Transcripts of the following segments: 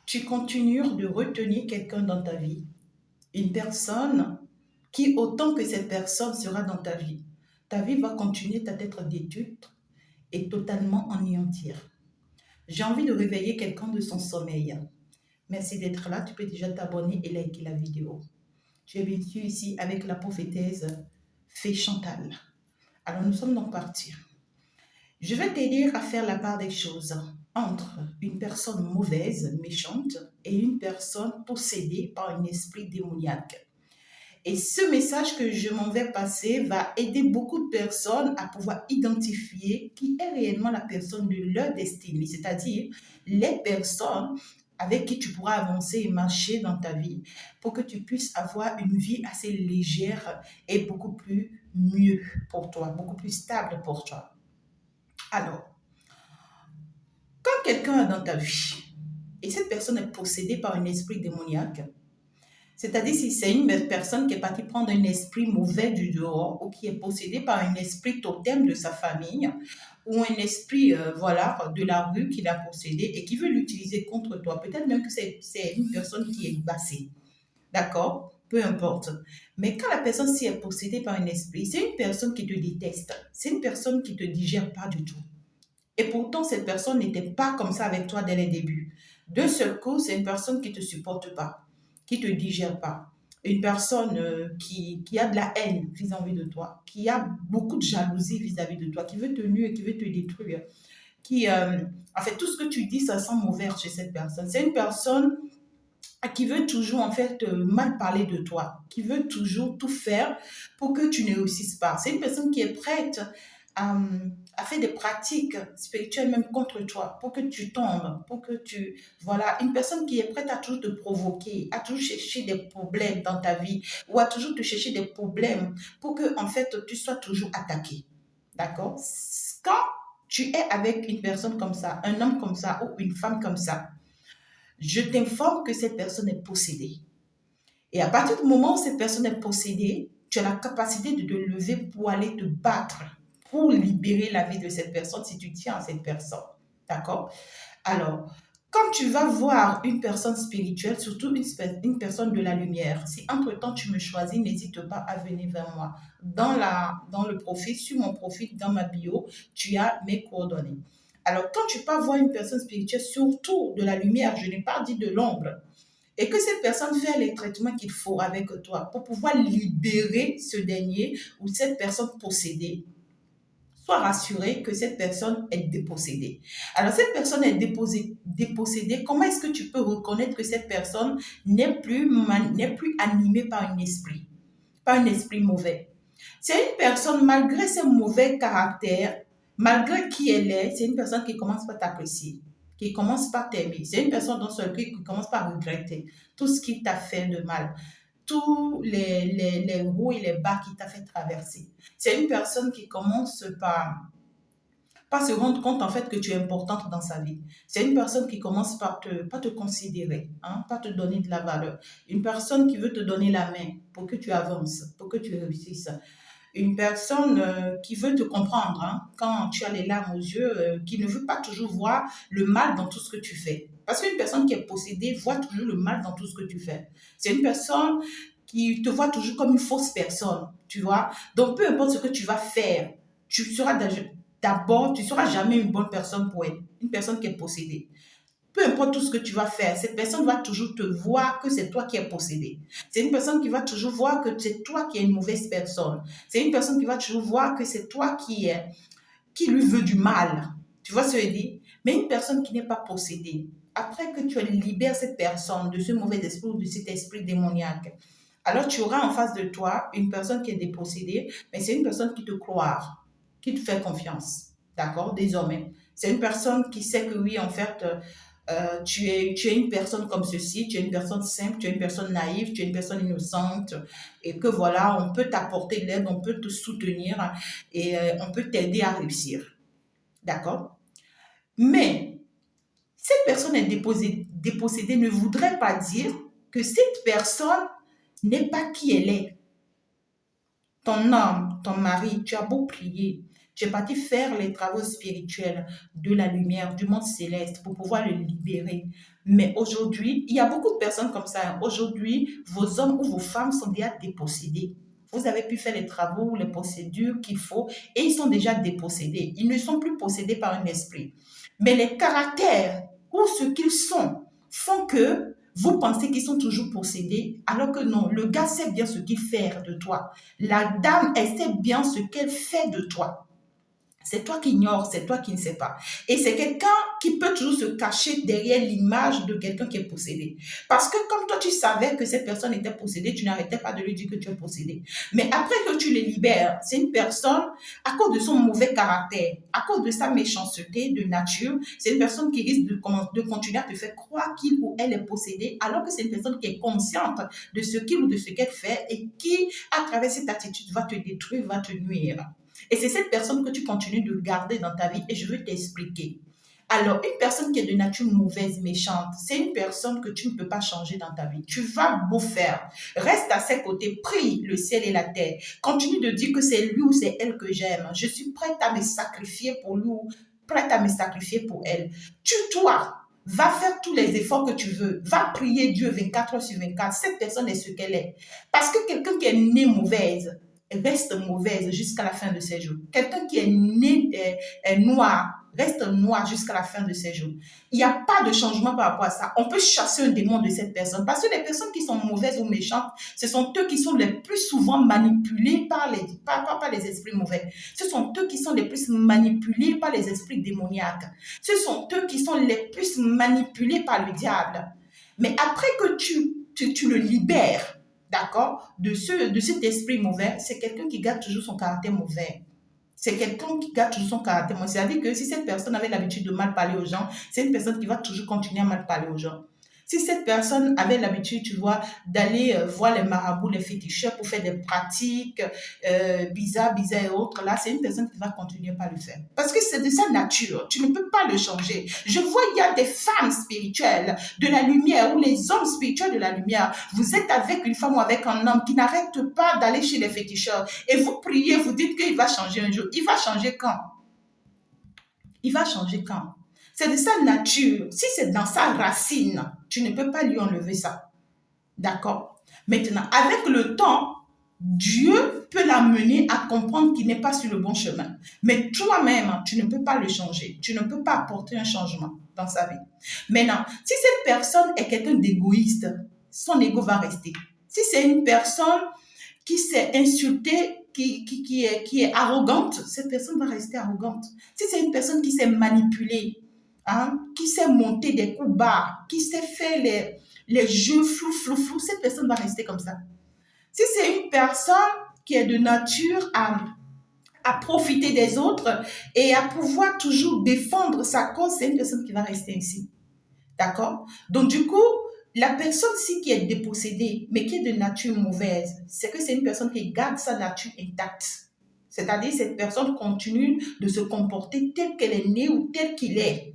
tu continues de retenir quelqu'un dans ta vie, une personne qui, autant que cette personne sera dans ta vie va continuer à être détruite et totalement anéantir. J'ai envie de réveiller quelqu'un de son sommeil. Merci d'être là. Tu peux déjà t'abonner et liker la vidéo. Tu es bien sûr ici avec la prophétesse Fée Chantal. Alors nous sommes donc partis. Je vais t'aider à faire la part des choses entre une personne mauvaise, méchante, et une personne possédée par un esprit démoniaque. Et ce message que je m'en vais passer va aider beaucoup de personnes à pouvoir identifier qui est réellement la personne de leur destinée, c'est-à-dire les personnes avec qui tu pourras avancer et marcher dans ta vie pour que tu puisses avoir une vie assez légère et beaucoup plus mieux pour toi, beaucoup plus stable pour toi. Alors, quand quelqu'un est dans ta vie et cette personne est possédée par un esprit démoniaque, c'est-à-dire si c'est une personne qui est partie prendre un esprit mauvais du dehors ou qui est possédée par un esprit totem de sa famille ou un esprit de la rue qui l'a possédé et qui veut l'utiliser contre toi, peut-être même que c'est une personne qui est bassée, d'accord? Peu importe. Mais quand la personne s'y est possédée par un esprit, c'est une personne qui te déteste, c'est une personne qui ne te digère pas du tout. Et pourtant, cette personne n'était pas comme ça avec toi dès les débuts. D'un seul coup, c'est une personne qui ne te supporte pas, qui ne te digère pas. Une personne qui a de la haine vis-à-vis de toi, qui a beaucoup de jalousie vis-à-vis de toi, qui veut te nuire, qui veut te détruire. En fait, tout ce que tu dis, ça sent mauvais chez cette personne. C'est une personne qui veut toujours, en fait, mal parler de toi, qui veut toujours tout faire pour que tu ne réussisses pas. C'est une personne qui est prête à faire des pratiques spirituelles même contre toi, pour que tu tombes, pour que tu... Voilà, une personne qui est prête à toujours te provoquer, à toujours chercher des problèmes dans ta vie, ou à toujours te chercher des problèmes pour que, en fait, tu sois toujours attaqué. D'accord? Quand tu es avec une personne comme ça, un homme comme ça, ou une femme comme ça, je t'informe que cette personne est possédée. Et à partir du moment où cette personne est possédée, tu as la capacité de te lever pour aller te battre, pour libérer la vie de cette personne si tu tiens à cette personne. D'accord? Alors, quand tu vas voir une personne spirituelle, surtout une personne de la lumière, si entre-temps tu me choisis, n'hésite pas à venir vers moi. Dans le profil, sur mon profil, dans ma bio, tu as mes coordonnées. Alors, quand tu vas voir une personne spirituelle, surtout de la lumière, je n'ai pas dit de l'ombre, et que cette personne fait les traitements qu'il faut avec toi pour pouvoir libérer ce dernier ou cette personne possédée, sois rassuré que cette personne est dépossédée. Alors, cette personne est dépossédée. Comment est-ce que tu peux reconnaître que cette personne n'est plus animée par un esprit mauvais? C'est une personne, malgré ses mauvais caractères, malgré qui elle est, c'est une personne qui commence par t'apprécier, qui commence par t'aimer. C'est une personne dans son cœur qui commence par regretter tout ce qui t'a fait de mal, tous les hauts et les bas qui t'a fait traverser. C'est une personne qui commence par se rendre compte en fait que tu es importante dans sa vie. C'est une personne qui commence par te considérer, hein, par te donner de la valeur. Une personne qui veut te donner la main pour que tu avances, pour que tu réussisses. Une personne qui veut te comprendre, hein, quand tu as les larmes aux yeux, qui ne veut pas toujours voir le mal dans tout ce que tu fais. Parce qu'une personne qui est possédée voit toujours le mal dans tout ce que tu fais. C'est une personne qui te voit toujours comme une fausse personne, tu vois. Donc, peu importe ce que tu vas faire, tu seras d'abord, tu ne seras jamais une bonne personne pour elle, une personne qui est possédée. Peu importe tout ce que tu vas faire, cette personne va toujours te voir que c'est toi qui es possédé. C'est une personne qui va toujours voir que c'est toi qui es une mauvaise personne. C'est une personne qui va toujours voir que c'est toi qui lui veut du mal. Tu vois ce que je dis? Mais une personne qui n'est pas possédée, après que tu libères cette personne de ce mauvais esprit ou de cet esprit démoniaque, alors tu auras en face de toi une personne qui est dépossédée, mais c'est une personne qui te croit, qui te fait confiance. D'accord? Désormais. C'est une personne qui sait que oui, en fait, tu es une personne comme ceci, tu es une personne simple, tu es une personne naïve, tu es une personne innocente et que voilà, on peut t'apporter de l'aide, on peut te soutenir et on peut t'aider à réussir. D'accord? Mais cette personne est dépossédée ne voudrait pas dire que cette personne n'est pas qui elle est. Ton homme, ton mari, tu as beau prier, Tu es parti faire les travaux spirituels de la lumière, du monde céleste pour pouvoir le libérer. Mais aujourd'hui, il y a beaucoup de personnes comme ça. Aujourd'hui, vos hommes ou vos femmes sont déjà dépossédés. Vous avez pu faire les travaux, les procédures qu'il faut et ils sont déjà dépossédés. Ils ne sont plus possédés par un esprit. Mais les caractères ou ce qu'ils sont font que vous pensez qu'ils sont toujours possédés, alors que non, le gars sait bien ce qu'il fait de toi. La dame, elle sait bien ce qu'elle fait de toi. C'est toi qui ignores, c'est toi qui ne sais pas. Et c'est quelqu'un qui peut toujours se cacher derrière l'image de quelqu'un qui est possédé. Parce que comme toi, tu savais que cette personne était possédée, tu n'arrêtais pas de lui dire que tu es possédé. Mais après que tu le libères, c'est une personne, à cause de son mauvais caractère, à cause de sa méchanceté de nature, c'est une personne qui risque de continuer à te faire croire qu'il ou elle est possédée, alors que c'est une personne qui est consciente de ce qu'il ou de ce qu'elle fait et qui, à travers cette attitude, va te détruire, va te nuire. Et c'est cette personne que tu continues de garder dans ta vie et je veux t'expliquer. Alors, une personne qui est de nature mauvaise, méchante, c'est une personne que tu ne peux pas changer dans ta vie. Tu vas beau faire. Reste à ses côtés, prie le ciel et la terre. Continue de dire que c'est lui ou c'est elle que j'aime. Je suis prête à me sacrifier pour lui ou prête à me sacrifier pour elle. Tue-toi. Va faire tous les efforts que tu veux. Va prier Dieu 24 heures sur 24. Cette personne est ce qu'elle est. Parce que quelqu'un qui est né mauvaise, reste mauvaise jusqu'à la fin de ses jours. Quelqu'un qui est né noir reste noir jusqu'à la fin de ses jours. Il n'y a pas de changement par rapport à ça. On peut chasser un démon de cette personne parce que les personnes qui sont mauvaises ou méchantes, ce sont eux qui sont les plus souvent manipulés par les esprits mauvais. Ce sont eux qui sont les plus manipulés par les esprits démoniaques. Ce sont eux qui sont les plus manipulés par le diable. Mais après que tu le libères, d'accord, de cet esprit mauvais, c'est quelqu'un qui garde toujours son caractère mauvais. C'est quelqu'un qui garde toujours son caractère mauvais. C'est-à-dire que si cette personne avait l'habitude de mal parler aux gens, c'est une personne qui va toujours continuer à mal parler aux gens. Si cette personne avait l'habitude, tu vois, d'aller voir les marabouts, les féticheurs pour faire des pratiques bizarres et autres, là, c'est une personne qui va continuer par le faire. Parce que c'est de sa nature. Tu ne peux pas le changer. Je vois, il y a des femmes spirituelles de la lumière ou les hommes spirituels de la lumière. Vous êtes avec une femme ou avec un homme qui n'arrête pas d'aller chez les féticheurs et vous priez, vous dites qu'il va changer un jour. Il va changer quand? Il va changer quand? C'est de sa nature. Si c'est dans sa racine, tu ne peux pas lui enlever ça. D'accord? Maintenant, avec le temps, Dieu peut l'amener à comprendre qu'il n'est pas sur le bon chemin. Mais toi-même, tu ne peux pas le changer. Tu ne peux pas apporter un changement dans sa vie. Maintenant, si cette personne est quelqu'un d'égoïste, son ego va rester. Si c'est une personne qui s'est insultée, qui est arrogante, cette personne va rester arrogante. Si c'est une personne qui s'est manipulée, qui sait monter des coups bas, qui sait faire les jeux flou, cette personne va rester comme ça. Si c'est une personne qui est de nature à profiter des autres et à pouvoir toujours défendre sa cause, c'est une personne qui va rester ici. D'accord? Donc du coup, la personne-ci qui est dépossédée, mais qui est de nature mauvaise, c'est que c'est une personne qui garde sa nature intacte. C'est-à-dire cette personne continue de se comporter telle qu'elle est née ou telle qu'il est.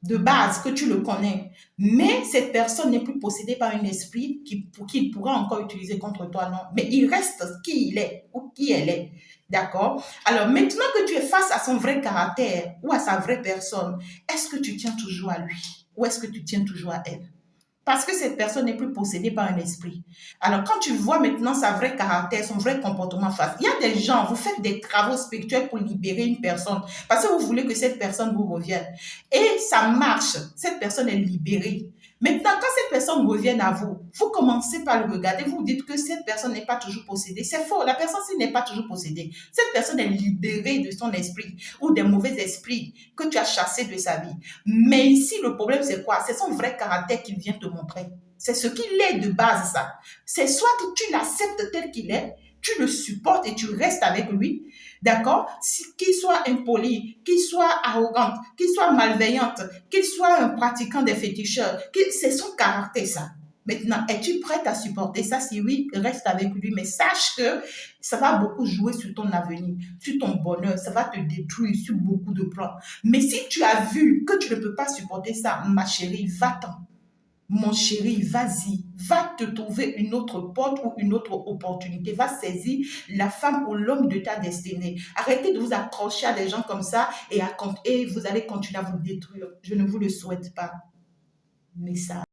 De base, que tu le connais. Mais cette personne n'est plus possédée par un esprit qu'il pourra encore utiliser contre toi, non. Mais il reste qui il est ou qui elle est. D'accord? Alors, maintenant que tu es face à son vrai caractère ou à sa vraie personne, est-ce que tu tiens toujours à lui ou est-ce que tu tiens toujours à elle? Parce que cette personne n'est plus possédée par un esprit. Alors, quand tu vois maintenant sa vraie caractère, son vrai comportement face, il y a des gens, vous faites des travaux spirituels pour libérer une personne parce que vous voulez que cette personne vous revienne. Et ça marche. Cette personne est libérée. Maintenant, quand cette personne revient à vous, vous commencez par le regarder, vous dites que cette personne n'est pas toujours possédée. C'est faux, la personne-ci n'est pas toujours possédée. Cette personne est libérée de son esprit ou des mauvais esprits que tu as chassés de sa vie. Mais ici, le problème, c'est quoi? C'est son vrai caractère qu'il vient te montrer. C'est ce qu'il est de base, ça. C'est soit tu l'acceptes tel qu'il est, tu le supportes et tu restes avec lui, d'accord? Qu'il soit impoli, qu'il soit arrogant, qu'il soit malveillant, qu'il soit un pratiquant des féticheurs, c'est son caractère, ça. Maintenant, es-tu prête à supporter ça? Si oui, reste avec lui, mais sache que ça va beaucoup jouer sur ton avenir, sur ton bonheur, ça va te détruire sur beaucoup de plans. Mais si tu as vu que tu ne peux pas supporter ça, ma chérie, va-t'en. Mon chéri, vas-y, va te trouver une autre porte ou une autre opportunité. Va saisir la femme ou l'homme de ta destinée. Arrêtez de vous accrocher à des gens comme ça et vous allez continuer à vous détruire. Je ne vous le souhaite pas. Message.